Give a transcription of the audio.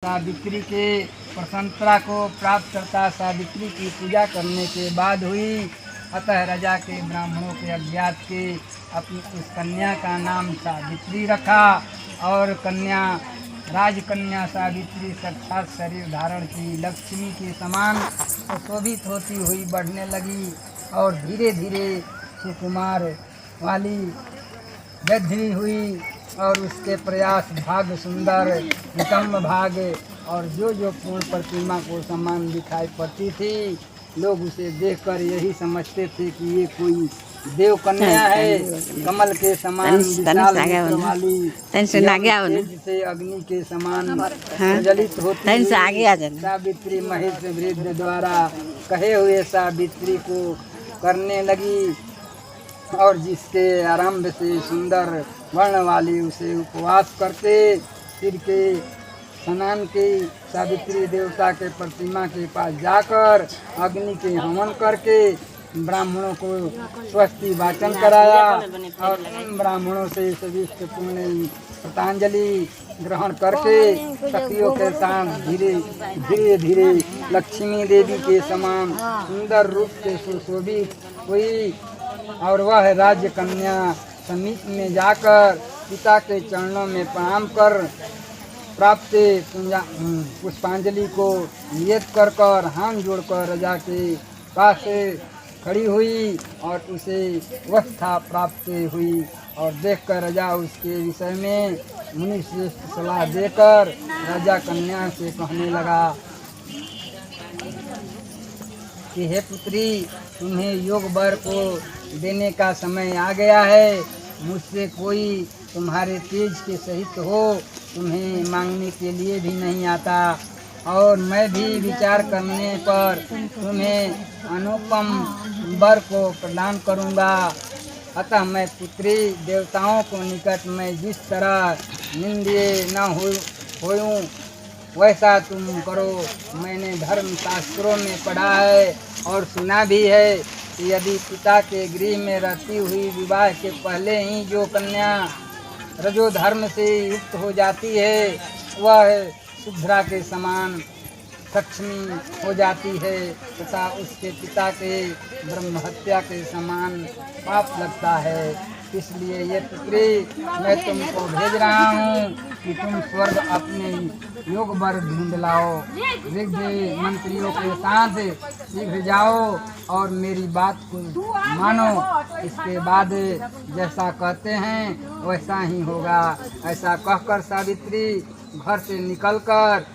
सावित्री के प्रसन्नता को प्राप्त करता सावित्री की पूजा करने के बाद हुई। अतः राजा के ब्राह्मणों के अज्ञात के अपनी उस कन्या का नाम सावित्री रखा और कन्या राजकन्या सावित्री साक्षात शरीर धारण की लक्ष्मी के समान सुशोभित होती हुई बढ़ने लगी और धीरे धीरे सुकुमार वाली वृद्धि हुई और उसके प्रयास भाग सुंदर नितंब भाग और जो पूर्ण प्रतिमा को समान दिखाई पड़ती थी, लोग उसे देखकर यही समझते थे कि ये कोई देव कन्या है। कमल के समान विशाल नेत्र वाली, जिसे अग्नि के समान प्रज्वलित होती है। सावित्री महेश वृद्ध द्वारा कहे हुए सावित्री को करने लगी और जिसके आरंभ से सुंदर वर्ण वाली उसे उपवास करते। सिर के स्नान के सावित्री देवता के प्रतिमा के पास जाकर अग्नि के हवन करके ब्राह्मणों को स्वस्ति वाचन कराया और ब्राह्मणों से सविष्ट पुण्य श्रद्धांजलि ग्रहण करके सखियों के साथ धीरे धीरे लक्ष्मी देवी के समान सुंदर रूप से सुशोभित हुई और वह राज्य कन्या समीप में जाकर पिता के चरणों में प्रणाम कर प्राप्त पुष्पांजलि को नियत कर हाथ जोड़कर राजा के पास खड़ी हुई और उसे अवस्था प्राप्त हुई और देखकर राजा उसके विषय में मुनि श्रेष्ठ सलाह देकर राजा कन्या से कहने लगा कि हे पुत्री, तुम्हें योग वर को देने का समय आ गया है। मुझसे कोई तुम्हारे तेज के सहित हो तुम्हें मांगने के लिए भी नहीं आता और मैं भी विचार करने पर तुम्हें अनुपम वर को प्रदान करूँगा। अतः मैं पुत्री, देवताओं को निकट में जिस तरह निंदनीय न होऊं वैसा तुम करो। मैंने धर्म शास्त्रों में पढ़ा है और सुना भी है कि यदि पिता के गृह में रहती हुई विवाह के पहले ही जो कन्या रजो धर्म से युक्त हो जाती है वह शुभ्रा के समान लक्ष्मी हो जाती है तथा उसके पिता के ब्रह्म हत्या के समान पाप लगता है। इसलिए ये पुत्री, मैं तुमको भेज रहा हूँ कि तुम स्वर्ग अपने योग वर ढूंढ लाओ। ऋग्ध मंत्रियों के साथ शीघ्र जाओ और मेरी बात को मानो। इसके बाद जैसा कहते हैं वैसा ही होगा। ऐसा कहकर सावित्री घर से निकलकर